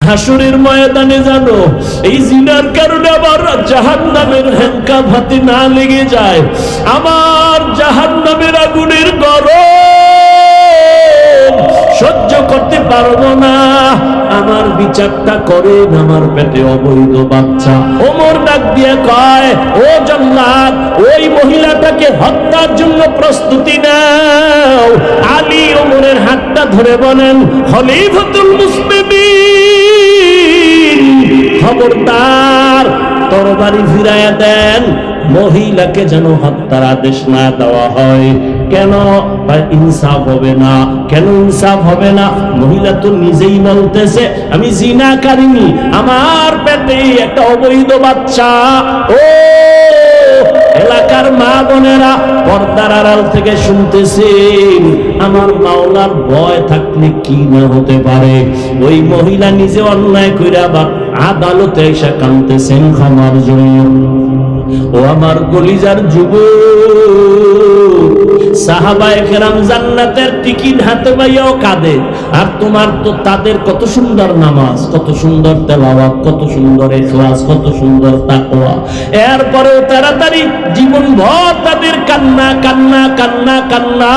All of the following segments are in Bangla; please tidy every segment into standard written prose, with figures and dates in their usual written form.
হাসরের ময়দানে জানো এই জিনার কারণে আবার জাহান্নামের হ্যাঙ্কাপ হাতে না লেগে যায়, আমার জাহান্নামের আগুনের গরম সহ্য করতে পারবো না, আমার বিচারটা করেন, আমার পেটে অবৈধ বাচ্চা। ওমর ডাক দিয়ে কয়, ও জল্লাদ, ওই মহিলাটাকে হত্যার জন্য প্রস্তুতি নাও। আলী ওমরের হাতটা ধরে বলেন, খলিফাতুল মুসলিমিন, খবরদার তরবারি ফিরাইয়া দেন, মহিলাকে যেন হত্যার আদেশ না দেওয়া হয়। কেন? ইনসাফ হবে না। কেন ইনসাফ হবে না? মহিলা তো নিজেই বলতেছে আমি জিনাকারিনী, আমার পেটে একটা অবৈধ বাচ্চা। ও এলাকার মা বোনেরা পর্দার আড়াল থেকে শুনতেছেন, আমার মাওলার ভয় থাকলে কি না হতে পারে। ওই মহিলা নিজে অন্যায় কইরা আবার আদালতে এসে কাঁদতেছেন ক্ষমার জন্য। ও আমার কলিজার যুবক, সাহাবায়ে কেরাম জান্নাতের টিকিট হাতে পাইয়াও কাঁদে, আর তোমার তো তাদের কত সুন্দর নামাজ, কত সুন্দর তেলাওয়াত, কত সুন্দর ইখলাস, কত সুন্দর তাকওয়া, এরপরেও তাড়াতাড়ি জীবনভর তাদের কান্না কান্না কান্না কান্না।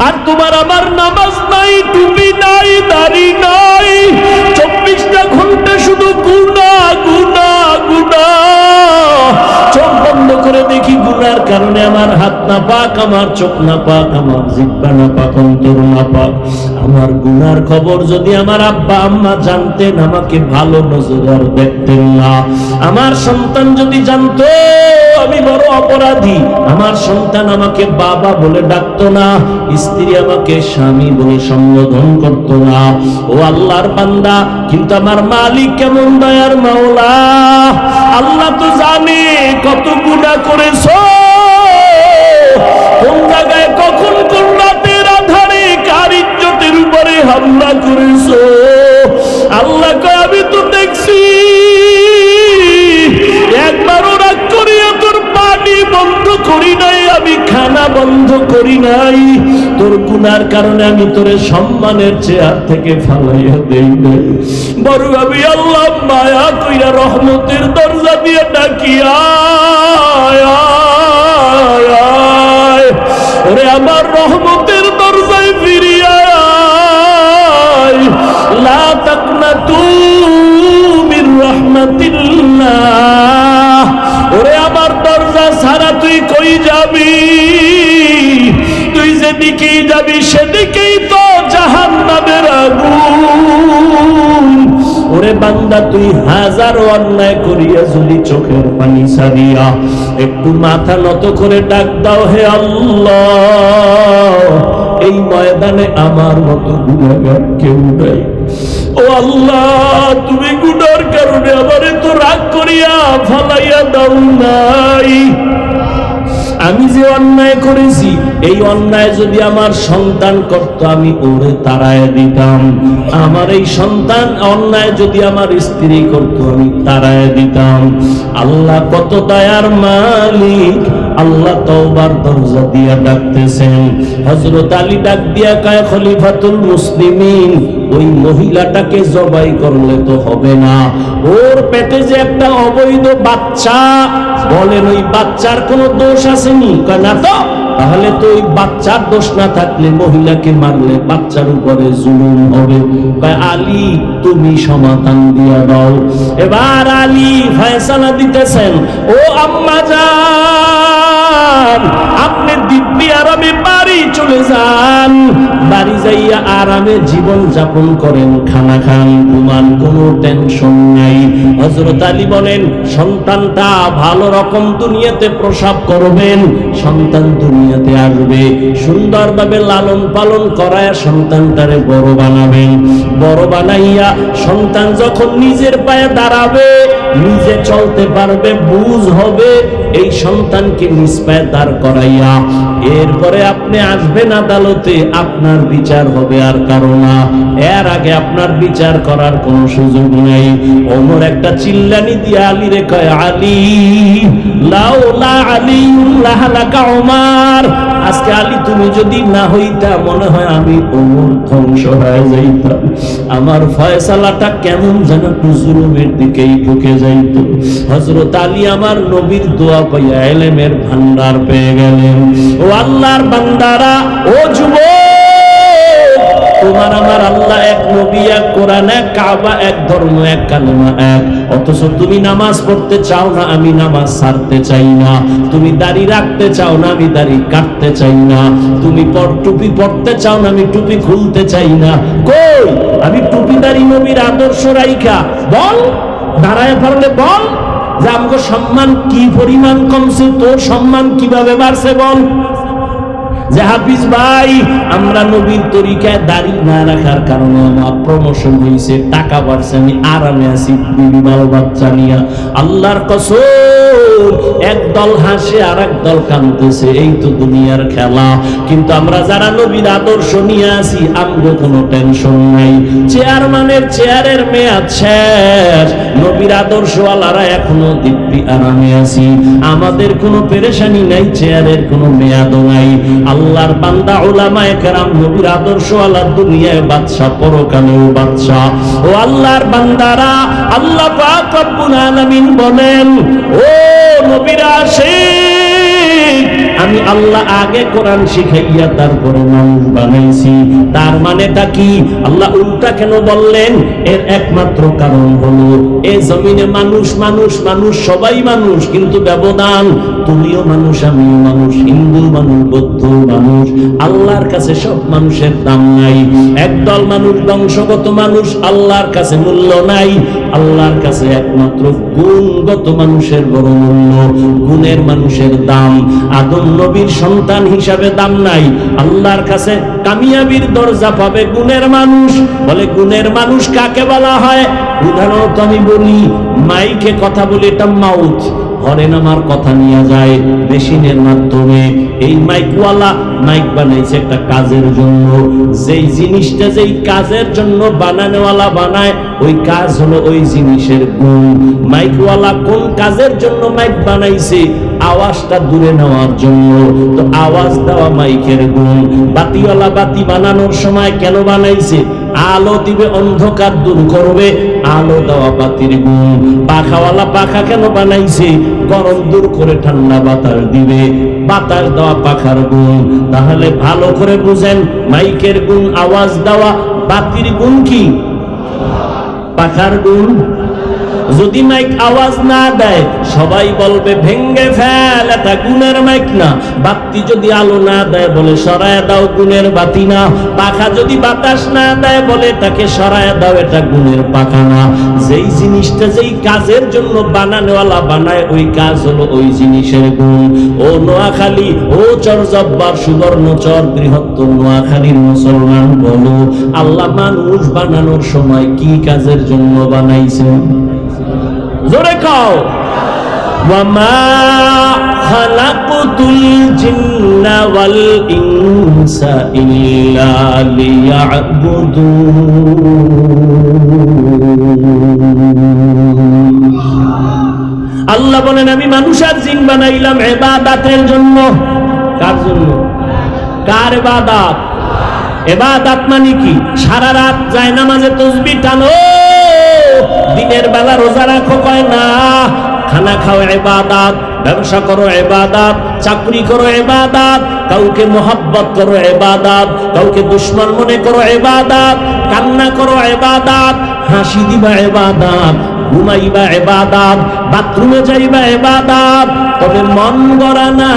আর তোমার আমার নামাজ নাই, টুপি নাই, দাড়ি নাই, 24টা ঘন্টা শুধু গুনাহ গুনাহ গুনাহ। চোখ বন্ধ করে দেখি গুনার কারণে আমার হাত না পাক, আমার চোখ না পাক, আমার জিহ্বা না পাক, অন্তর না পাক। আমার গুনার খবর যদি আমার আব্বা আম্মা জানতেন, আমাকে ভালো নজর দেখতেন না। আমার সন্তান যদি জানতো আমি বড় অপরাধী, আমার সন্তান আমাকে বাবা বলে ডাকতো না, স্ত্রী আমাকে স্বামী বলে সম্বোধন করতো না। ও আল্লাহর বান্দা, কিন্তু আমার মালিক কেমন দয়ার মাওলা, আল্লাহ তো জানে কত গুনাহ করেছো, কোন জায়গায় কখন কোন রাতের আধারে কার ইজ্জতের উপরে হামলা করেছো। আল্লাহ কয় আমি তো দেখছি, একবারও রাগ করিয়া তোর পানি বন্ধ করি নাই, আমি খানা বন্ধ করি নাই, তোর গুনার কারণে আমি তোরে সম্মানের চেয়ার থেকে ফালাইয়া দেই নাই, বড় আমি আল্লাহ মায়া কইরা রহমতের দরজা দিয়ে ডাকি আয় আয় আয়, ওরে আমার রহমতের দরজায় ফিরিয়া আয়, লা তাকনাতু মির রাহমাতিল্লাহ। ওরে আমার দরজা ছাড়া তুই কই যাবি? তুই যেদিকেই যাবি সেদিকেই তো জাহান্নামের আগুন। ওরে বান্দা, তুই হাজারো অন্যায় করিয়া যদি চোখের পানি ছাড়িয়া একটু মাথা নত করে ডাক দাও, হে আল্লাহ, এই ময়দানে আমার মতো গুনাহগার কেউ নাই। ও আল্লাহ, তুমি গুনার কারণে আমারে তো রাগ করিয়া ফালাইয়া দাও নাই। আমি যে অন্যায় করেছি, এই অন্যায় যদি আমার সন্তান করত আমি ওরে তাড়ায় দিতাম, আমার এই সন্তান অন্যায় যদি আমার স্ত্রী করত আমি তাড়ায় দিতাম। আল্লাহ কত দয়ার মালিক, আল্লাহ তওবার দরজা দিয়া ডাকতেছেন। হযরত আলী ডাক দিয়া কয়, খলিফাতুল মুসলিমিন, ওই মহিলাটাকে জবাই করলে তো হবে না, ওর পেটে যে একটা অবৈধ বাচ্চা, বলেন ওই বাচ্চার কোনো দোষ আসেনি? কয় না তো। তাহলে তো ওই বাচ্চার দোষ না থাকলে মহিলাকে মারলে বাচ্চার উপরে জুলুম হবে। কয় আলী তুমি সমাধান দিয়া দাও। এবার আলী ফয়সালা দিতেছেন, ও আম্মা জান, আপনি দিব্যি আরামে বাড়ি চলে যান, বাড়ি যাইয়া আরামে জীবন যাপন করেন, খানা খান, ঘুমান, কোনো টেনশন নাই। হযরত আলী বলেন, সন্তানটা ভালো রকম দুনিয়াতে প্রসব করবেন, সন্তান দুনিয়াতে আসবে, সুন্দরভাবে লালন পালন করায় সন্তানটারে বড় বানাবেন, বড় বানাইয়া সন্তান যখন নিজের পায়ে দাঁড়াবে, নিজে চলতে পারবে, বুঝ হবে, এই সন্তানকে নিজ পায়ে দাঁড় করাইয়া এরপরে আপনি আসবেন আদালতে, আপনার বিচার হবে আর কারো না। এর আগে আপনার বিচার করার কোনো সুযোগ নেই। ওমর একটা চিল্লানি দিয়ে আলী রে কয়, আলী লাউলা আলী লাহলাকা উমার, আজকে আলী তুমি যদি না হইতা মনে হয় আমি ওমর ধ্বংস হয়ে যাইতাম। আমার ফয়সালাটা কেমন যেন জুলুমের দিকেই ঢুকে যাইত। হযরত আলী আমার নবীর দোয়া পাইয়া ইলমের ভান্ডার পেয়ে গেলেন। ও আল্লাহর বান্দারা, ও যুবক, তোমার আমার আল্লাহ এক, নবী এক, কোরআন এক, কাবা এক, ধর্ম এক, কালেমা এক, অথচ তুমি নামাজ পড়তে চাও না, আমি নামাজ ছাড়তে চাই না। তুমি দাড়ি রাখতে চাও না, আমি দাড়ি কাটতে চাই না। তুমি টুপি পড়তে চাও না, আমি টুপি খুলতে চাই না। কই আমি টুপি দাড়ি নবীর আদর্শ রাইখা বল, দাঁড়ায় পারলে বল যে আমাকে সম্মান কি পরিমাণ কমছে, তোর সম্মান কিভাবে বাড়ছে বল। যে হাফিজ ভাই, আমরা নবীর তরিকায় দাড়ি না রাখার কারণে আমার প্রমোশন হয়েছে, টাকা বাড়ছে, আমি আরামে আছি বিবি বাল বাচ্চা নিয়ে। আল্লাহর কসম, একদল হাসে আর একদল কাঁদতেছে, এই তো দুনিয়ার খেলা। কিন্তু আমরা যারা নবীর আদর্শ নিয়ে আসি, আমগো কোনো টেনশন নাই। চেয়ারম্যানের চেয়ারের মেয়াদ শেষ, নবীর আদর্শওয়ালারা এখনো দিব্যি আরামে আছি। আমাদের কোনো পেরেশানি নাই, চেয়ারের কোনো মেয়াদও নাই। আল্লাহর বান্দা উলামায়ে কেরাম নবীর আদর্শওয়ালা, দুনিয়ায় বাদশা, পরকালেও বাদশা। ও আল্লাহর বান্দারা, আল্লাহ পাক রব্বুল আলামিন বলেন, ও নবীর আশিক, আমি আল্লাহ আগে কোরআন শিখাইয়া তারপরে মানুষ বানাইছি। তার মানেটা কি? আল্লাহ উল্টা কেন বললেন? এর একমাত্র কারণ হলো এই জমিনে মানুষ মানুষ মানুষ সবাই মানুষ, কিন্তু ব্যবধান, তুমিও মানুষ, আমিও মানুষ, হিন্দু মানুষ, বৌদ্ধ মানুষ। আল্লাহর কাছে সব মানুষের দাম নাই। একদল মানুষ বংশগত মানুষ, আল্লাহর কাছে মূল্য নাই। আল্লাহর কাছে একমাত্র গুণগত মানুষের বড় মূল্য, গুণের মানুষের দাম। আদম নবীর সন্তান হিসাবে দাম নাই, আল্লাহর কাছে কামিয়াবির দরজা পাবে গুণের মানুষ। বলে গুণের মানুষ কাকে বলা হয়? উদাহরণত আমি বলি, মাইকে কথা বলি, এটা মাউথ, হরেন আমার কথা নিয়ে যায় মেশিনের মাধ্যমে। এই মাইকওয়ালা মাইক বানাইছে একটা কাজের জন্য। যেই জিনিসটা যেই কাজের জন্য বানানোওয়ালা বানায়, ওই কাজ হলো ওই জিনিসের গুণ। মাইকওয়ালা কোন কাজের জন্য মাইক বানাইছে? আওয়াজটা দূরে নেওয়ার জন্য, তো আওয়াজ দেওয়া মাইকের গুণ। বাতিওয়ালা বাতি বানানোর সময় কেন বানাইছে? আলো দিবে, অন্ধকার দূর করবে, আলো দেওয়া বাতির গুণ। পাখাওয়ালা পাখা কেন বানাইছে? গরম দূর করে ঠান্ডা বাতাস দিবে, বাতাস দেওয়া পাখার গুণ। তাহলে ভালো করে বুঝেন, মাইকের গুণ আওয়াজ দেওয়া, বাতির গুণ কি? পাখার গুণ। যদি মাইক আওয়াজ না দেয়, সবাই বলবে ভেঙ্গে ফেল, এটা গুণের মাইক না। বাতি যদি আলো না দেয়, বলে সরায় দাও, গুণের বাতি না। পাখা যদি বাতাস না দেয়, বলে এটাকে সরায় দাও, এটা গুণের পাখা না। যেই জিনিসটা যেই কাজের জন্য বানানোওয়ালা বানায়, ওই কাজ হলো ওই জিনিসের গুণ। ও নোয়াখালী, ও চরজব্বার, সুবর্ণচর, বৃহত্তর নোয়াখালীর মুসলমান, বলো আল্লাহ মানুষ বানানোর সময় কি কাজের জন্য বানাইছেন? জোরে কও। ওয়ামা খালাকুতুল জিন্না ওয়াল ইনসা ইল্লা লিয়াবুদুন। আল্লাহ বলেন, আমি মানুষ আর জিন বানাইলাম ইবাদতের জন্য। কার জন্য? কার ইবাদত? ইবাদত মানে কি? সারা রাত যায় নামাজে তাসবিহ টানো, দিনের বেলা রোজা রাখো, কয় না। খানা খাও ইবাদত, ব্যবসা করো ইবাদত, চাকরি করো ইবাদত, কাউকে মোহাব্বত করো ইবাদত, কাউকে দুশমন মনে করো ইবাদত, কান্না করো ইবাদত, হাসি দিবা ইবাদত, ঘুমাইবা ইবাদত, বাথরুমে যাইবা ইবাদত। তবে মন গড়া না,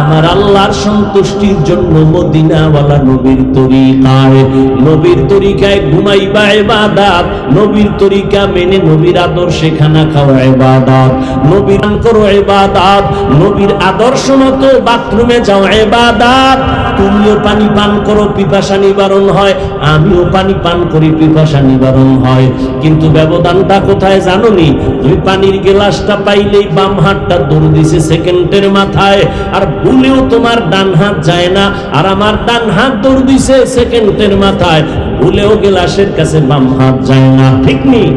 আমার আল্লাহর সন্তুষ্টির জন্য মদিনাওয়ালা নবীর তরিকায়, নবীর তরিকায় ঘুমাইবা ইবাদত, নবীর তরিকা মেনে নবীর আদর্শে খানা খাওয়া ইবাদত, নবীর গান করো ইবাদত, নবীর আদর্শ মতো বাথরুমে যাও ইবাদত। তুমিও পানি পান করো, পিপাসা নিবারণ হয়, আমিও পানি পান করি, পিপাসা নিবারণ হয়। কিন্তু ব্যবধানটা কোথায় জানোনি? তুমি পানির গ্লাসটা পাইলেই বাম হাতটা দৌড় দিছে সেকেন্ডের মাথায়, আর ভুলেও তোমার ডান হাত যায় না। আর আমার ডান হাত দৌড় দিছে সেকেন্ডের মাথায়, ভুলেও গ্লাসের কাছে বাম হাত যায় না। ঠিক নেই?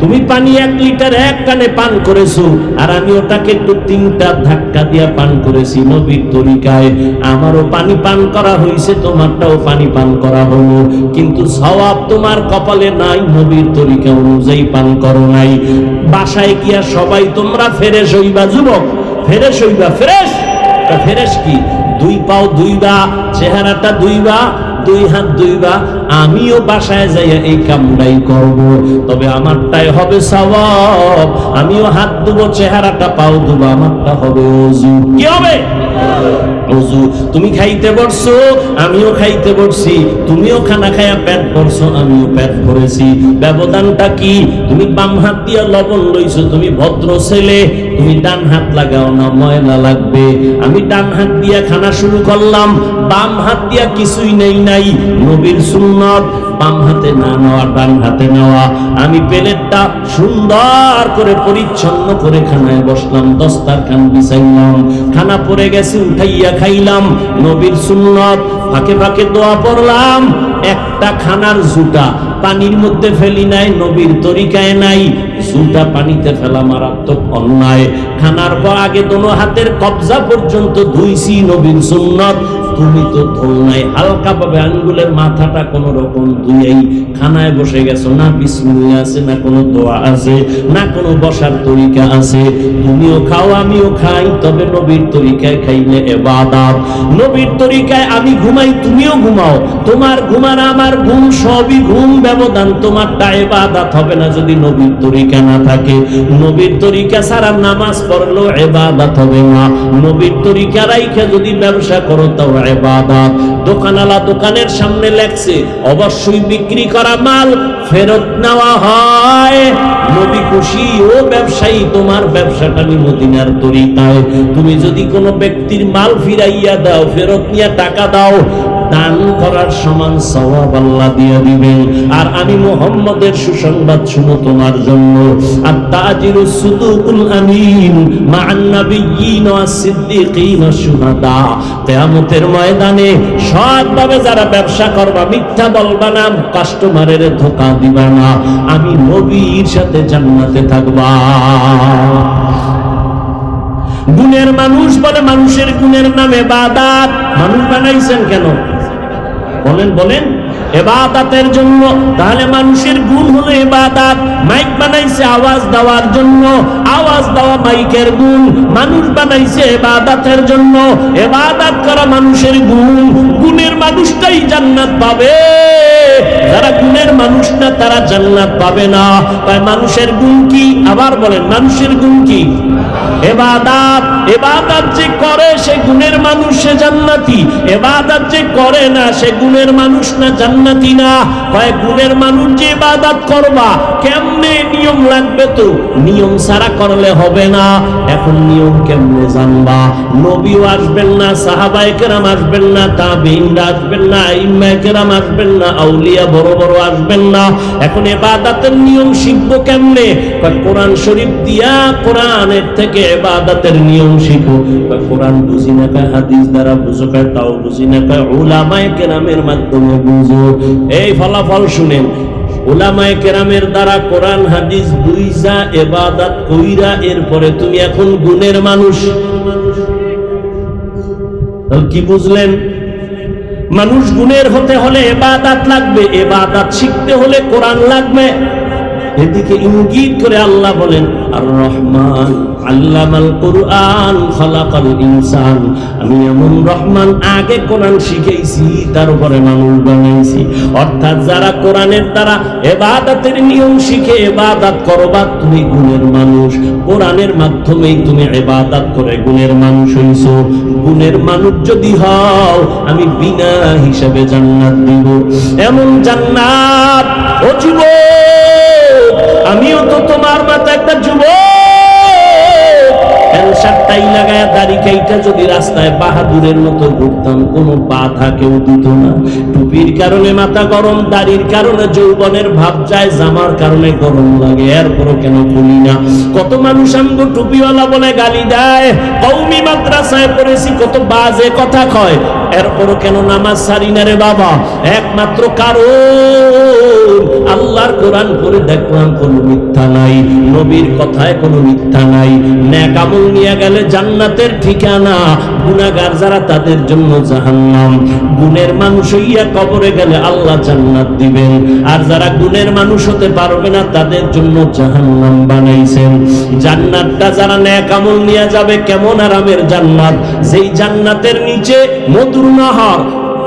তুমি পানি 1 লিটার এক টানে পান করেছো, আর আমি ওটাকে একটু 3টা ধাক্কা দিয়া পান করেছি নবীর তরিকায়। আমারও পানি পান করা হয়েছে, তোমারটাও পানি পান করা হলো, কিন্তু সওয়াব তোমার কপালে নাই, নবীর তরিকা অনুযায়ী পান করো নাই। বাসায় গিয়া সবাই তোমরা ফ্রেশ হইবা, যুবক ফ্রেশ হইবা। ফ্রেশ কি? 2 পাও ধুইবা, চেহারাটা ধুইবা, 2 হাত ধুইবা। আমিও বাসায় যাইয়া এই কামটাই করব, তবে আমারটাই হবে সওয়াব। আমিও হাত ধুবো, চেহারাটা পাও ধুবো, আমারটা হবে ওযু। কি হবে? ওযু। তুমি খাইতে বসছো, আমিও খাইতে বসছি। তুমিও খানা খায়া পেট ভরছো, আমিও পেট ভরেছি। ব্যবধানটা কি? তুমি বাম হাত দিয়ে লবণ লইছো, তুমি ভদ্র ছেলে, তুমি ডান হাত লাগাও না, ময়লা লাগবে। আমি ডান হাত দিয়া খানা শুরু করলাম, বাম হাত দিয়া কিছুই নাই। নবীর সুন্নাত বাম হাতে না নেওয়া, ডান হাতে নেওয়া। আমি প্লেটটা সুন্দর করে পরিচ্ছন্ন করে খানায় বসলাম, দস্তারখান বিছাইলাম, খানা পড়ে গেছে উঠাইয়া খাইলাম। নবীর সুন্নাত ফাঁকে ফাঁকে দোয়া পড়লাম। একটা খানার জুটা পানির মধ্যে ফেলি নাই, নবীর তরিকায় নাই। জুটা পানিতে ফেলা মারাত্মক অন্যায়। খানার পর আগে দোনো হাতের কবজা পর্যন্ত ধুইছি, নবীর সুন্নাত। তুমি তো ধোও নাই, হালকা ভাবে আঙ্গুলের মাথাটা কোন রকম ধুইয়াই খানায় বসে গেছো। না বিসমিল্লাহ আছে, না কোনো দোয়া আছে, না কোনো বসার তরিকা আছে। তুমিও খাও, আমিও খাই, তবে নবীর তরিকায় খাইলে ইবাদত। নবীর তরিকায় আমি ঘুমাই, তুমিও ঘুমাও। তোমার ঘুমান আমার ঘুম সবই ঘুম, ব্যবধান তোমারটা ইবাদত হবে না যদি নবীর তরিকা না থাকে। নবীর তরিকা ছাড়া নামাজ পড়লেও ইবাদত হবে না। নবীর তরিকা রাইখা যদি ব্যবসা করো তাও ইবাদত। দোকানওয়ালা দোকানের সামনে লেখছে অবশ্যই বিক্রি করা মাল ফেরত নেওয়া হয়। নবী খুশি, ও ব্যবসায়ী তোমার ব্যবসাটা আমি মদিনার তরিকায়। তুমি যদি কোনো ব্যক্তির মাল ফিরাইয়া দাও, ফেরত নিয়ে টাকা দাও, দান করার সমান সওয়াব আল্লাহ দিয়ে দিবেন। আর আমি মুহাম্মদের সুসংবাদ শুনো তোমার জন্য। আত-তাজিরুস সুদুকুল আমিন মা'আন নাবিয়্যিন ওয়াস সিদ্দিকিন ওয়াস শুহাদা। কিয়ামতের ময়দানে সৎভাবে যারা ব্যবসা করবা, মিথ্যা বলবা না, কাস্টমারের ধোঁকা দিবা না, আমি নবীর সাথে জান্নাতে থাকবা। গুণের মানুষ বলে মানুষের গুণের নামে ইবাদত। মানুষ বানাইছেন কেন? বলেন ইবাদতের জন্য। তাহলে মানুষের গুণ হলো ইবাদত। মাইক বানাইছে আওয়াজ দেওয়ার জন্য, আওয়াজ দেওয়া মাইকের গুণ। মানুষ বানাইছে ইবাদতের জন্য, ইবাদত করা মানুষের গুণ। গুণের মানুষটাই জান্নাত পাবে, যারা গুণের মানুষ না তারা জান্নাত পাবে না। তাই মানুষের গুণ কি? আবার বলেন, মানুষের গুণ কি? ইবাদত। ইবাদত যে করে সে গুণের মানুষ, সে জান্নাতি। ইবাদত যে করে না সে গুণের মানুষ না, জান্নাতি না। কয় গুণের মানুষ যে ইবাদত করবা, কেমনে নিয়ম লাগবে, তো নিয়ম ছাড়া করলে হবে না। এখন নিয়ম কেমনে জানবা? নবীও আসবেন না, সাহাবায়ে কেরাম আসবেন না, তাবেঈনরা আসবেন না, আইম্মায়ে কেরাম আসবেন না, আউলিয়া বড় বড় আসবেন না। এখন ইবাদতের নিয়ম শিখবো কেমনে? কোরআন শরীফ দিয়া, কোরআনের থেকে ইবাদতের নিয়ম শিখো। কোরআন বুঝি না, হাদিস দ্বারা বুঝো, তাও বুঝি না, উলামায়ে কেরামের মাধ্যমে বুঝো। এই ফলাফল শুনেন, উলামায়ে কেরামের দ্বারা কোরআন হাদিস বুঝা ইবাদত কইরা এরপরে তুমি এখন গুণের মানুষ। কি বুঝলেন? মানুষ গুণের হতে হলে ইবাদত লাগবে, ইবাদত শিখতে হলে কোরআন লাগবে। এদিকে ইঙ্গিত করে আল্লাহ বলেন আর রহমান আল্লামাল কুরআন খালাকাল ইনসান। আমি এমন রহমান, আগে কোরআন শিখাইছি, তার উপরে মানুষ বানাইছি। অর্থাৎ যারা কোরআনের দ্বারা ইবাদতের নিয়ম শিখে ইবাদত করবা, তুমি গুণের মানুষ। কোরআনের মাধ্যমেই তুমি ইবাদত করে গুণের মানুষ হইছো। গুণের মানুষ যদি হও, আমি বিনা হিসাবে জান্নাত দিব। এমন জান্নাত, ও যুবক, আমিও তো তোমার মতো একটা যুবক, শার্টটাই লাগায় দাড়ি কাইটা একা যদি রাস্তায় বাহাদুরের মতো ঘুরতাম, কোনো বাধা কেউ দিত না। টুপির কারণে মাথা গরম, দাড়ির কারণে যৌবনের ভাব যায়, জামার কারণে গরম লাগে, এরপরও কেন খুলি না? কত মানুষ আমগো টুপিওয়ালা বলে গালি দেয়, কওমি মাদ্রাসায় পড়েছি, কত বাজে কথা কয়, এরপরও কেন নামাজ ছাড়ি না রে বাবা? একমাত্র কারণ আল্লাহর কোরআন পড়ে দেখলাম কোনো মিথ্যা নাই, নবীর কথায় কোনো মিথ্যা নাই। নেক আমল নিয়ে গেলে জান্নাতের ঠিকানা, গুনাহগার যারা তাদের জন্য জাহান্নাম। গুণের মানুষ হইয়া কবরে গেলে আল্লাহ জান্নাত দিবেন, আর যারা গুণের মানুষ হতে পারবে না তাদের জন্য জাহান্নাম বানাইছেন। জান্নাতটা যারা নেক আমল নিয়ে যাবে, কেমন আরামের জান্নাত, যেই জান্নাতের নিচে মধুর নহর,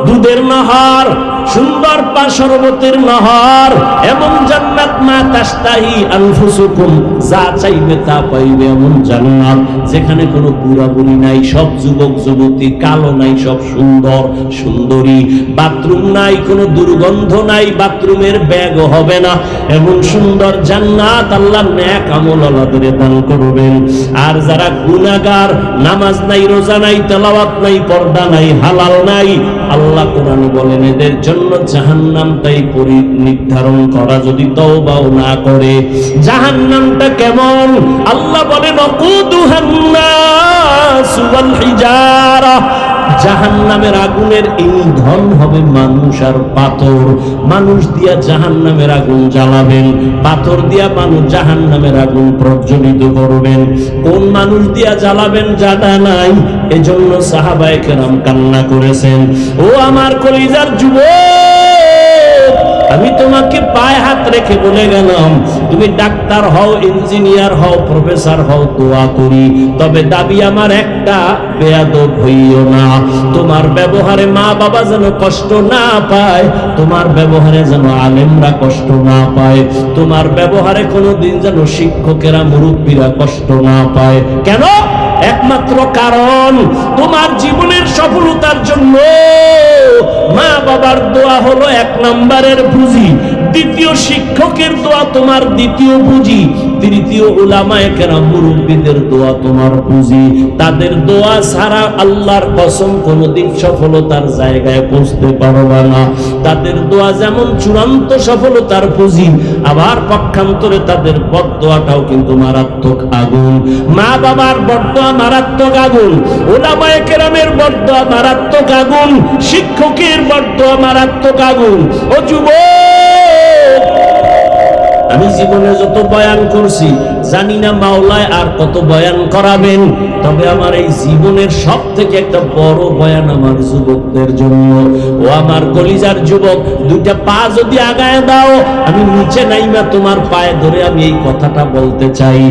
দুধের নহর, সুন্দর শরবতের নহর, এমন জান্নাত মা তাস্তাহি আনফুসুকুম, যা চাইবে তা পাইবে, এমন জান্নাত যেখানে কোনো বুড়া বুড়ি নাই, সব যুবক যুবতী, কালো নাই, সব সুন্দর সুন্দরী, বাথরুম নাই, কোনো দুর্গন্ধ নাই, বাথরুমের ব্যাগও হবে না, এমন সুন্দর জান্নাত আল্লাহ নেক আমলওয়ালাদের দান করবেন। আর যারা গুনাহগার, নামাজ নাই, রোজা নাই, তেলাওয়াত নাই, পর্দা নাই, হালাল নাই, আল্লাহ কোরআনে বলেন এদের জন্য জাহান্নামটাই নির্ধারণ করা, যদি তওবাও না করে। জাহান্নামটা কেমন? আল্লাহ বলেন ওয়াকুদুহান নাসু ওয়াল হিজারা, জাহান্নামের আগুনের ইন্ধন হবে মানুষ আর পাথর। মানুষ দিয়া জাহান্নামের আগুন জ্বালাবেন, পাথর দিয়া মানুষ জাহান্নামের আগুন প্রজ্বলিত করবেন। কোন মানুষ দিয়া জ্বালাবেন জানা নাই, এজন্য সাহাবায়ে কেরাম কান্না করেছেন। ও আমার কলিজার যুবক, আমি তোমাকে পায়ে হাত রেখে বলে গেলাম, তুমি ডাক্তার হও, ইঞ্জিনিয়ার হও, প্রফেসর হও, দোয়া করি, তবে দাবি আমার একটা, বেয়াদব হইও না। তোমার ব্যবহারে মা বাবা যেন কষ্ট না পায়, তোমার ব্যবহারে যেন আলেমরা কষ্ট না পায়, তোমার ব্যবহারে কোনোদিন যেন শিক্ষকেরা, মুরব্বীরা কষ্ট না পায়। কেন? একমাত্র কারণ তোমার জীবনের সফলতার জন্য মা বাবার দোয়া হলো এক নম্বরের পুঁজি, দ্বিতীয় শিক্ষকের দোয়া তোমার দ্বিতীয় পুঁজি, তৃতীয় উলামায়ে কেরাম মুরব্বিদের দোয়া তোমার পুঁজি। তাদের দোয়া ছাড়া আল্লাহর কসম কোনোদিন সফলতার জায়গায় পৌঁছতে পারবে না। তাদের দোয়া যেমন চূড়ান্ত সফলতার পুঁজি, আবার পক্ষান্তরে তাদের বদদোয়াটাও কিন্তু মারাত্মক আগুন। মা বাবার বদদোয়া মারাত্মক আগুন, উলামায়ে কেরামের বদদোয়া মারাত্মক আগুন, শিক্ষকের বদদোয়া মারাত্মক আগুন। ও যুবক, আমি জীবনে যত বয়ান করছি, জানি না মাওলায় আর কত বয়ান করাবেন, তবে আমার এই জীবনের সব থেকে একটা বড় বয়ান আমার যুবকদের জন্য। ও আমার কলিজার যুবক, দুইটা পা যদি আগায় দাও, আমি নিচে নাইমা তোমার পায়ে ধরে আমি এই কথাটা বলতে চাই।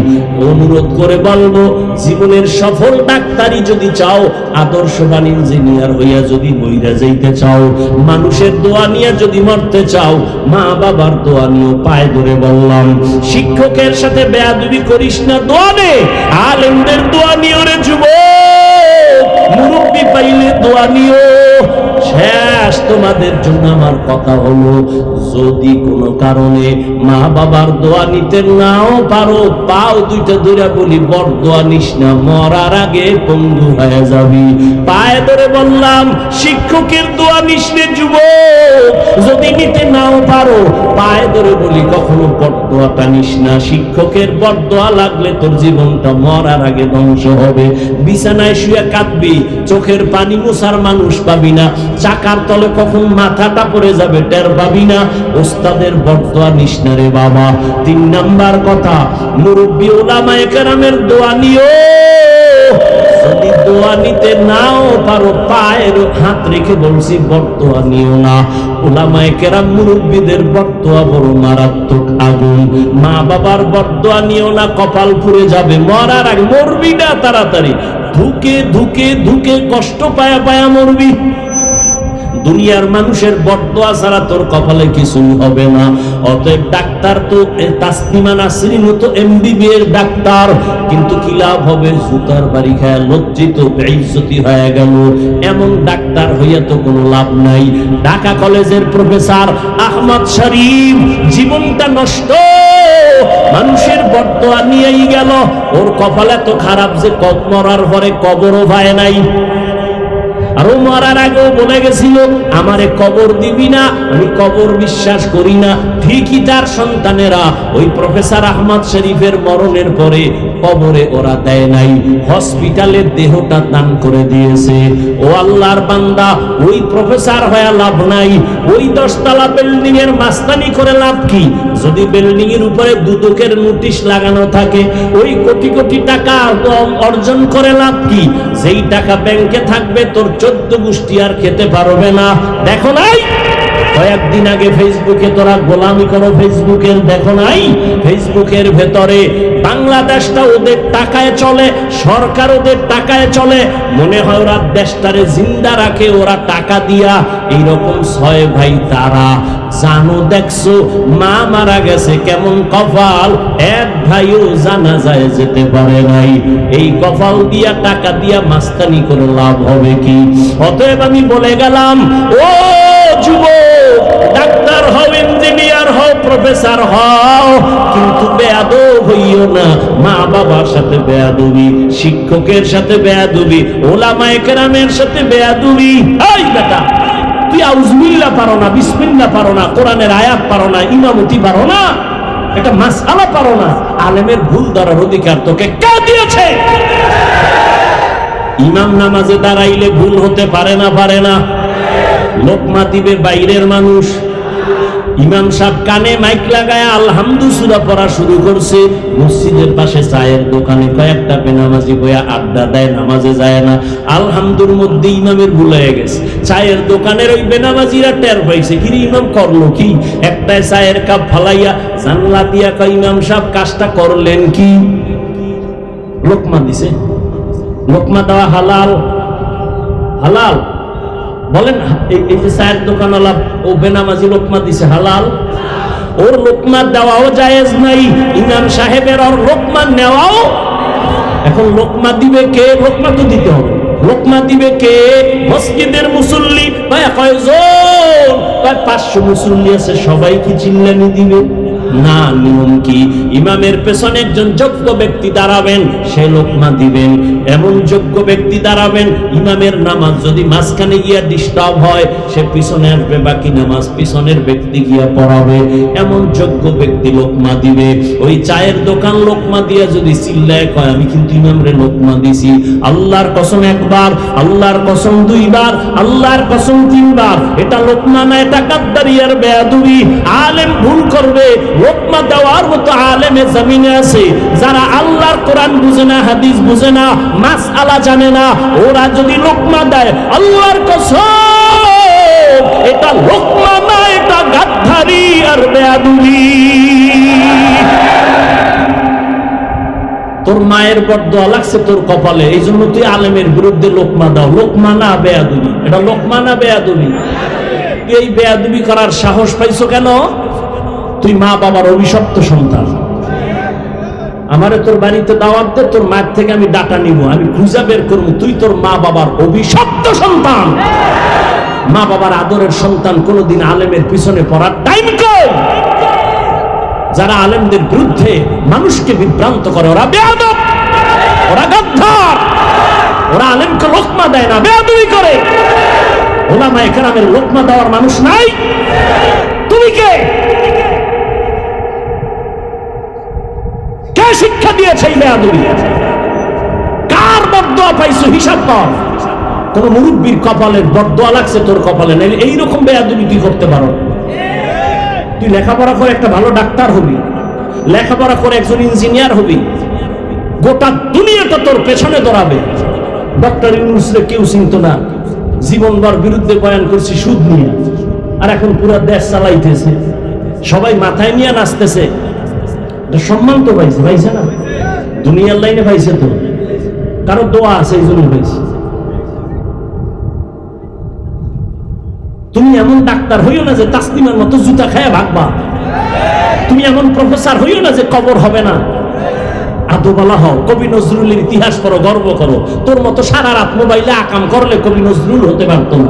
অনুরোধ করে বলবো, জীবনের সফল ডাক্তারি যদি চাও, আদর্শবান ইঞ্জিনিয়ার হইয়া যদি মইরা যাইতে চাও, মানুষের দোয়া নিয়ে যদি মরতে চাও, মা বাবার দোয়া নিয়ে পায়ে ধরে বললাম, শিক্ষকের সাথে বেয়াদবি করিস না, দোয়া নে, আলেমদের দোয়া নিও রে যুবক, মুরব্বি পাইলে দোয়া নিও। শেষ তোমাদের জন্য আমার কথা হলো, যদি কোনো কারণে মা বাবার দোয়া নিতে নাও পারো, পাও দুইটা ধরে বলি, বড় দোয়া নিস না, মরার আগে পঙ্গু হয়ে যাবি। পায়ে ধরে বললাম, শিক্ষকের দোয়া নিস নে যুবক, যদি নিতে নাও পারো, পায়ে ধরে বলি কখনো বড় দোয়াটা নিস না। শিক্ষকের বড় দোয়া লাগলে তোর জীবনটা মরার আগে ধ্বংস হবে। বিছানায় শুয়ে কাঁদবি, চোখের পানি মুছার মানুষ পাবি না, চাকার তলে কখন মাথাটা পড়ে যাবে টের পাবি না। ওস্তাদের বদদোয়া নিস না রে বাবা। 3 নাম্বার কথা, মুরব্বি উলামায়ে কেরামের দোয়া নিও। যদি দোয়া নিতে নাও পারো, পায়ের হাত রেখে বলছি, বদদোয়া নিও না। উলামায়ে কেরাম মুরব্বিদের বদদোয়া বড় মারাত্মক আগুন। মা বাবার বদদোয়া নিও না, কপাল পুড়ে যাবে, মরার আগে মরবি না, তাড়াতাড়ি ধুকে ধুকে ধুকে কষ্ট পায়া পায়া মরবি। দুনিয়ার মানুষের বদদোয়া ছাড়া তোর কপালে কিছুই হবে না। অতএব ডাক্তার তো তাসলিমা নাসরিন তো এমবিবিএস ডাক্তার, কিন্তু কি লাভ হবে? জুতার বাড়ি খায় লজ্জিত বেইজ্জতি হয়ে গেল। এমন ডাক্তার হইয়া তো কোনো লাভ নাই। ঢাকা কলেজের প্রফেসর আহমদ শরীফ জীবনটা নষ্ট, মানুষের বর্তোয়া নিয়েই গেল। ওর কপাল এত খারাপ যে মরার পরে কবরও পায় নাই। আর ও মরার আগেও বলে গেছিল, আমারে কবর দিবি না, আমি কবর বিশ্বাস করি না। ঠিকই তার সন্তানেরা ওই প্রফেসর আহমদ শরীফের মরণের পরে কবরে ওরা দেয় নাই, হসপিটালের দেহটা দান করে দিয়েছে। ও আল্লাহর বান্দা, ওই প্রফেসর হয়ে লাভ নাই, ওই 10 তলা বিল্ডিং এর মাস্তানি করে লাভ কি? যদি বিল্ডিং এর উপরে দুদকের নোটিশ লাগানো থাকে, ওই কোটি কোটি টাকা অর্জন করে লাভ কি? যেই টাকা ব্যাংকে থাকবে তোর 14 গোষ্ঠী আর খেতে পারবে না। দেখো নাই কয়েকদিন আগে ফেসবুকে তোরা গোলামি করো ফেসবুকের, দেখো নাই ফেসবুকের ভেতরে বাংলাদেশটা ওদের টাকায় চলে, সরকার ওদের টাকায় চলে, মনে হয় ওরা দেশটারে জিন্দা রাখে ওরা টাকা দিয়া। এইরকম 6 ভাই তারা জানো, দেখছো মা মারা গেছে, কেমন কপাল, এক ভাইও জানাজায় যেতে পারে নাই। এই কপাল দিয়া টাকা দিয়া মাস্তানি করে লাভ হবে কি? অতএব আমি বলে গেলাম, ও যুবক, ডাক্তার হও, ইঞ্জিনিয়ার হও, প্রফেসর হও, কিন্তু বেয়াদব হইও না। মা বাবার সাথে বেয়াদবি, শিক্ষকের সাথে বেয়াদবি, ওলামায়ে কেরামের সাথে বেয়াদবি। এই বেটা, তুই আউযুবিল্লাহ পারো না, বিসমিল্লাহ পারো না, কোরআনের আয়াত পারো না, ইমামতি পারো না, এটা মাসআলা পারো না, আলেমের ভুল ধরার অধিকার তোকে কে দিয়েছে? ইমাম নামাজে দাঁড়াইলে ভুল হতে পারে না? পারে না। লোকমা দিবে বাইরের মানুষ। ইমাম সাহেব কানে মাইক লাগায় আলহামদু সূরা পড়া শুরু করছে, মসজিদের পাশে চায়ের দোকানে কয়েকটা বেনামাজি বইয়া আড্ডা দেয়, নামাজে যায় না। আলহামদুর মধ্যে ইমামের ভুল হয়ে গেছে। চায়ের দোকানের ওই বেনামাজিরা টের পাইছে, কি ইমাম করলো কি? একটায় চায়ের কাপ ফালাইয়া জানলা দিয়া কয়, ইমাম সাহেব কাজটা করলেন কি? লোকমা দিছে। লোকমা দেওয়া হালাল? হালাল বলেন? এই যে চায়ের দোকানওয়ালা ও বেনামাজি লোকমা দিছে, হালাল? ওর লোকমা দেওয়াও জায়েজ নাই, ইমাম সাহেবের ওর লোকমা নেওয়াও। এখন লোকমা দিবে কে? লোকমা তো দিতে হবে। লোকমা দিবে কে? মসজিদের মুসল্লি। ভাই কয়জন? 500 মুসল্লি আছে, সবাই কি চিল্লানি দিবে? না। নিয়ম কি? ইমামের পেছনে একজন যোগ্য ব্যক্তি দাঁড়াবেন, সে লোকমা দিবেন। এমন যোগ্য ব্যক্তি দাঁড়াবেন, ইমামের নামাজ যদি মাঝখানে গিয়া ডিস্টার্ব হয়, সে পিছনে আসবে, বাকি নামাজ পিছনের ব্যক্তি গিয়া পড়াবে। এমন যোগ্য ব্যক্তি লোকমা দিবে। ওই চায়ের দোকান লোকমা দিয়া যদি চিল্লায় কয়, আমি কিন্তু ইমামরে লোকমা দিছি, আল্লাহর কসম একবার, আল্লাহর কসম 2 বার, আল্লাহর কসম 3 বার, এটা লোকমা না, এটা গাদ্দারি আর বেয়াদবি। আলেম ভুল করবে, লোকমা দেওয়ার মতো আলেমে জমিনে আছে যারা আল্লাহর কোরআন বুঝে না, হাদিস বুঝে না, মাসআলা জানে না। ওরা যদি লোকমা দেয়, আল্লাহর কসম এটা লোকমা না, এটা গাদ্দারি আর বেয়াদবি। তোর মায়ের বদদোয়া লাগছে তোর কপালে, এই জন্য তুই আলেমের বিরুদ্ধে লোকমা দাও। লোকমা না বেয়াদবি? এটা লোকমা না বেয়াদবি? এই বেয়াদবি করার সাহস পাইছো কেন? তুই মা বাবার অভিশপ্ত সন্তান। আমারে তোর বাড়িতে দাওয়াত দে, তোর মায়ের থেকে আমি ডাটা নিব, আমি খুঁজে বের করবো তুই তোর মা বাবার অভিশপ্ত সন্তান। মা বাবার আদরের সন্তান কোনদিন আলেমের পিছনে পড়ার টাইম কই? যারা আলেমদের বিরুদ্ধে মানুষকে বিভ্রান্ত করে, ওরা বেয়াদব, ওরা গাদ্দার, ওরা আলেমকে লোকমা দেয় না, বেয়াদবি করে। ওলামায়ে কেরামের লোকমা দেওয়ার মানুষ নাই। তুমি কে? কে শিক্ষা দিয়েছে এই বেয়াদবি? কার বদদোয়া পাইছো? হিসাব কর। কোন মুরব্বির কপালের বদদোয়া লাগছে তোর কপালে, নাইলে এইরকম বেয়াদবি তুই করতে পারো? তুই লেখাপড়া করে একটা ভালো ডাক্তার হবি, লেখাপড়া করে একজন ইঞ্জিনিয়ার হবি, গোটা দুনিয়াটা তোর পেছনে দৌড়াবে। ডক্টর ইউনূসরে কেউ চিনত না, জীবনভর বিরুদ্ধে বয়ান করছি সুদ নিয়ে, আর এখন পুরো দেশ চালাইতেছে, সবাই মাথায় নিয়ে নাচতেছে। সম্মান তো পাইছে, পাইছে না? দুনিয়ার লাইনে পাইছে তো, কারো দোয়া আছে এই জন্য পাইছে। তুমি এমন ডাক্তার হইও না যে তাসলিমার মতো জুতা খায় ভাগবা। তুমি এমন প্রফেসর হইও না যে কবর হবে না। আদোবালা হও, কবি নজরুলের ইতিহাস পড়ো, গর্ব করো। তোর মতো সারা রাত মোবাইলে আকাম করলে কবি নজরুল হতে পারত না।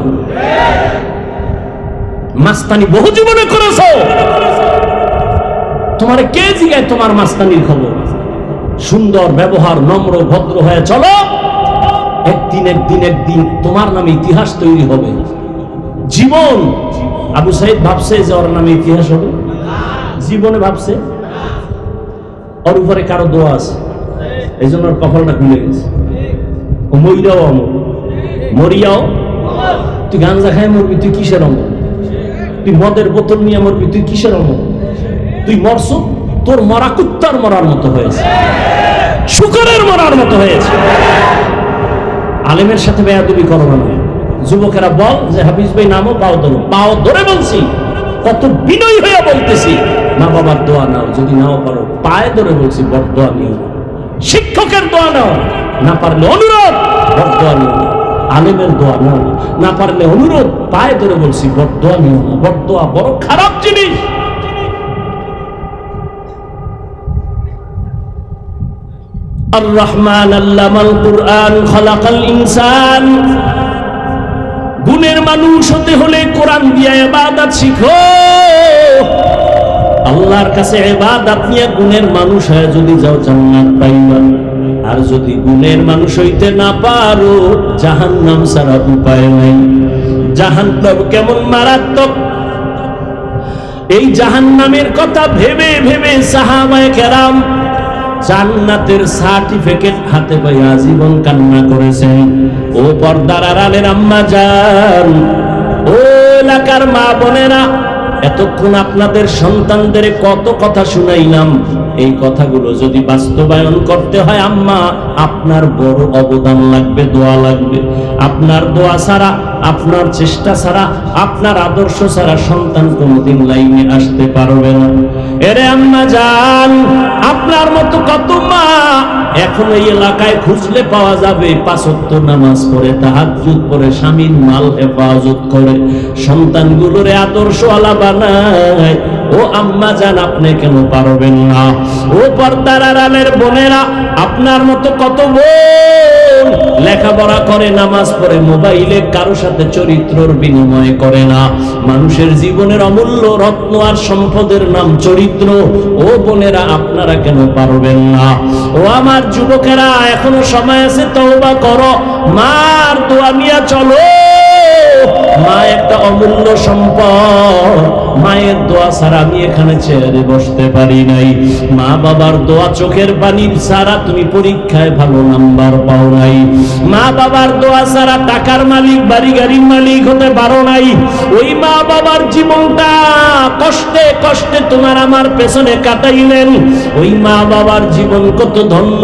মাস্তানি বহু জীবনে করেছো, তোমারে কে জিগায় তোমার মাস্তানির খবর? সুন্দর ব্যবহার, নম্র ভদ্র হয়ে চলো, একদিন তোমার নামে ইতিহাস তৈরি হবে। জীবন আবু সাইদ ভাবছে যে ওর নামে ইতিহাস হবে? জীবনে ভাবছে? ওর উপরে কারো দোয়া আছে, এই জন্য ওর কপালটা খুলে গেছে। ও মরিয়াও অমর, মরিয়াও। তুই গাঞ্জা খায় মরবি, তুই কিসের অমর? তুই মদের বোতল নিয়ে মরবি, তুই কিসের অমর? তুই মরছ, তোর মরা কুত্তার মরার মতো হয়েছে, শুকরের মরার মতো হয়েছে। আলেমের সাথে বেয়াদবি করো না। যুবকেরা বল যে হাফিজ ভাই নামো, পাও ধরো, পাও ধরে বলছি, কত বিনয়ী হয়ে বলতেছি, মা বাবার দোয়া নাও, যদি নাও পারো পায়ে ধরে বলছি বড় দোয়া নিও, শিক্ষকের দোয়া নাও, না পারলে অনুরোধ, বড় দোয়া নিও, আলেমের দোয়া নাও, না পারলে অনুরোধ, পায়ে ধরে বলছি বড় দোয়া নিও না, বড় দোয়া বড় খারাপ জিনিস। আর রহমান আল্লামাল কুরআন খালাকাল ইনসান। গুণের মানুষ হতে হলে কোরআন দিয়ে ইবাদত শিখো। আল্লাহর কাছে ইবাদত নিয়ে গুণের মানুষ হয়ে যদি যাও জান্নাত পাইবা, আর যদি গুণের মানুষ হইতে না পারো জাহান্নাম ছাড়া উপায় নাই। জাহান্নাম কেমন মারাত্মক, এই জাহান্নামের কথা ভেবে ভেবে সাহাবায়ে কেরাম জান্নাতের সার্টিফিকেট হাতে পাই আজীবন কান্না করেছেন। ও পর্দার আড়ালের আম্মা জান, ও এলাকার মা বোনেরা, এতক্ষণ আপনাদের সন্তানদের কত কথা শুনাইলাম, এই কথাগুলো যদি বাস্তবায়ন করতে হয় আম্মা, আপনার বড় অবদান লাগবে, দোয়া লাগবে। আপনার দোয়া ছাড়া, আপনার চেষ্টা ছাড়া, আপনার আদর্শ ছাড়া সন্তান কোনোদিন লাইনে আসতে পারবে না। এরে আম্মা জান, আপনার মতো কত মা এখন এই এলাকায় খুঁজলে পাওয়া যাবে, 5 ওয়াক্ত নামাজ পড়ে, তাহাজ্জুদ পড়ে, স্বামীর মাল হেফাজত করে, সন্তানগুলোরে আদর্শওয়ালা বানায়। ও আম্মা জান, আপনি কেন পারবেন না? ও পর্দার আড়ালের বোনেরা, আপনার মতো কত বোন লেখাপড়া করে, নামাজ পড়ে, মোবাইলে কারো সাথে চরিত্রর বিনিময় করে না। মানুষের জীবনের অমূল্য রত্ন আর সম্পদের নাম চরিত্র। ও বোনেরা, আপনারা কেন পারবেন না? ও আমার যুবকেরা, এখনো সময় আছে, তওবা করো, মার দোয়া নিয়ে চলো। মা একটা অমূল্য সম্পদ, মায়ের দোয়া ছাড়া আমি এখানে চেয়ারে বসতে পারি নাই। মা বাবার দোয়া, চোখের পানি ছাড়া তুমি পরীক্ষায় ভালো নাম্বার পাও নাই। মা বাবার দোয়া ছাড়া টাকার মালিক, বাড়ি গাড়ির মালিক হতে পারো নাই। ওই মা বাবার জীবনটা কষ্টে কষ্টে তোমার আমার পেছনে কাটাইলেন। ওই মা বাবার জীবন কত ধন্য।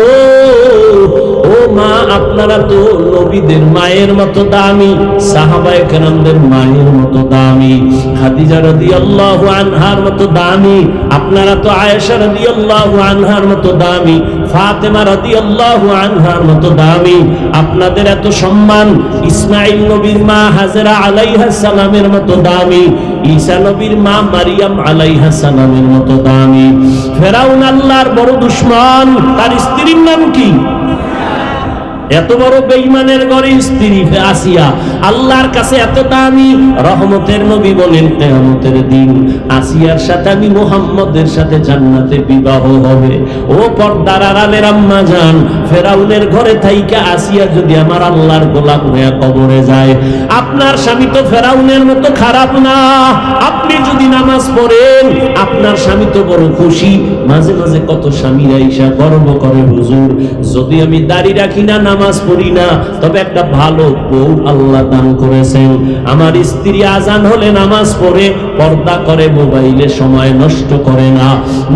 ও মা, আপনারা তো নবীদের মায়ের মতো দামি, সাহাবায়ে কেরামদের মায়ের মতো দামি, খাদিজা রাদিয়াল্লাহু আনহার মতো দামি, আপনারা তো আয়েশা রাদিয়াল্লাহু আনহার মতো দামি, ফাতেমা রাদিয়াল্লাহু আনহার মতো দামি। আপনাদের এত সম্মান ইসমাঈল নবীর মা হাজেরা আলাইহিস সালামের মতো দামি, ঈসা নবীর মা মারিয়াম আলাইহিস সালামের মতো দামি। ফেরাউন আল্লাহর বড় দুশমন, তার স্ত্রীর নাম কি? এত বড় বেঈমানের ঘরে স্ত্রী আসিয়া আল্লাহর কাছে এত দামি। রহমতের নবী বলেন, কিয়ামতের দিন আসিয়ার সাথে আমি মুহাম্মদের সাথে জান্নাতে বিবাহ হবে। ও পর্দার আড়ালের আম্মা জান, ফেরাউনের ঘরে থাইকা আসিয়া যদি আমার আল্লাহর গোলাম হয়ে কবরে যায়, আপনার স্বামী তো ফেরাউনের মতো খারাপ না। আপনি যদি নামাজ পড়েন, আপনার স্বামী তো বড় খুশি। মাঝে মাঝে কত স্বামীরা ঈশা গর্ব করে, হুজুর যদি আমি দাড়ি রাখি না, নামাজ পড়ি না, তবে একটা ভালো বউ আল্লাহ দান করেছেন। আমার স্ত্রী আজান হলে নামাজ পড়ে, পর্দা করে, মোবাইলে সময় নষ্ট করে না,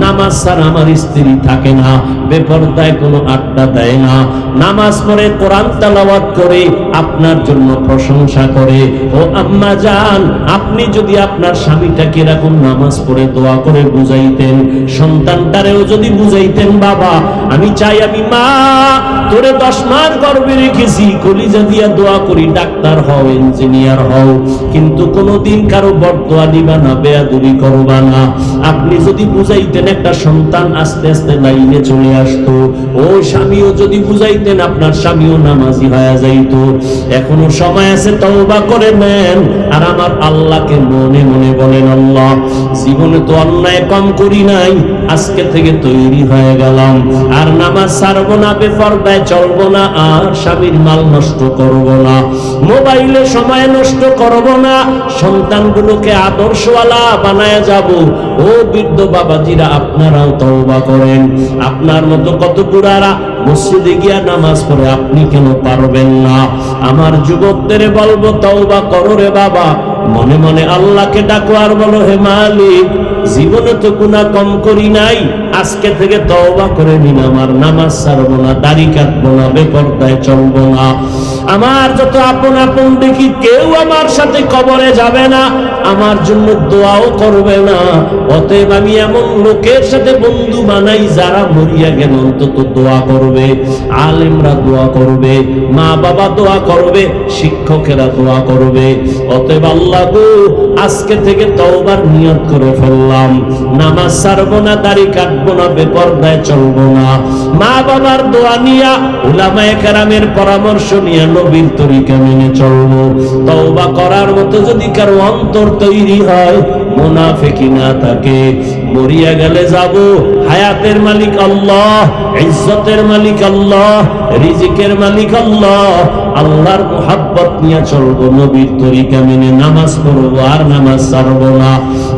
নামাজ ছাড়া আমার স্ত্রী থাকে না, বেপর্দায় কোনো আড্ডা দেয় না, নামাজ পড়ে, কোরআন তেলাওয়াত করে, আপনার জন্য প্রশংসা করে। ও আম্মা জান, আপনি যদি আপনার স্বামীটাকে এরকম নামাজ পড়ে দোয়া করে বুঝাইতেন, সন্তানটারেও যদি বুঝাইতেন, বাবা আমি চাই আমি মা তোরে 10 মাস মার গর্ভে রেখেছি, কলিজা দিয়া দোয়া করি ডাক্তার হও, ইঞ্জিনিয়ার হও, কিন্তু কোনোদিন কারো বরদোয়া দিবা না, বেয়াদবি করবা না। আপনি যদি বুঝাইতেন একটা সন্তান আস্তে আস্তে লাইনে চলে আসতো। ও স্বামীও যদি বুঝাইতেন আপনার স্বামীও নামাজি হয়ে যাইতো। এখনো সময় আছে, তওবা করে নেন। আর আমার আল্লাহকে মনে মনে বলেন, আল্লাহ জীবনে তো অন্যায় কম করি নাই, আজকে থেকে তৈরি হয়ে গেলাম, আর নামাজ ছাড়বো না, বেপরদায় চলবো না, আর স্বামীর মাল নষ্ট করব না, মোবাইলে সময় নষ্ট করব না, সন্তানগুলোকে আদর্শওয়ালা বানায় যাব। ও বৃদ্ধ বাবাজিরা, আপনারাও তওবা করেন। আপনার মতো কত বুড়ারা মসজিদে গিয়া নামাজ পড়ে, আপনি কেন পারবেন না? আমার যুবকদের বলবো, তওবা করো রে বাবা, মনে মনে আল্লাহকে ডাকো আর বলো, হে মালিক, জীবনে তো গুনাহ কম করি নাই, আজকে থেকে তওবা করে নিলাম, আর নামাজ ছাড়বো না, দাড়ি কাটবো না, বেপরদায় চলবো না। আমার যত আপন আপন দেখি, কেউ আমার সাথে কবরে যাবে না, আমার জন্য দোয়াও করবে না। অতএব আমি এমন লোকের সাথে বন্ধু বানাই যারা মরিয়া গেল অন্তত দোয়া করবে, আলেমরা দোয়া করবে, মা বাবা দোয়া করবে, শিক্ষকেরা দোয়া করবে। অতএব আল্লাহ গো, আজকে থেকে তওবার নিয়ত করে ফেললাম, নামাজ ছাড়বো না, দাড়ি কাটবো না, বেপরদায় চলবো না, মা বাবার দোয়া নিয়া, উলামায়ে কেরামের পরামর্শ নিয়ে নবীর তরিকা মেনে চলবো। তওবা করার মতো যদি কারো অন্তর তৈরি হয়, মুনাফিকি না থাকে, মরিয়া গেলে যাব, হায়াতের মালিক আল্লাহ, ইজ্জতের মালিক আল্লাহ, রিজিকের মালিক আল্লাহ, আল্লাহর মুহাব্বত নিয়ে চলবো, নবীর তরিকা মেনে নামাজ পড়বো, আর নামাজ ছাড়বো না।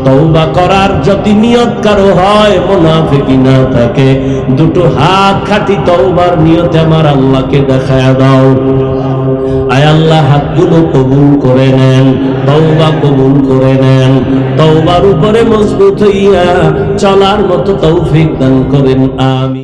তওবা করার যদি নিয়ত কারো হয়, মুনাফিকি না থাকে, দুটো হাত খাটি তওবার নিয়তে আমার আল্লাহকে দেখায়া দাও। আয় আল্লাহ, হাতগুলো কবুল করে নেন, তওবা কবুল করে নেন, তওবার উপরে মজবুত হইয়া চলার মতো তৌফিক দান করেন, আমিন।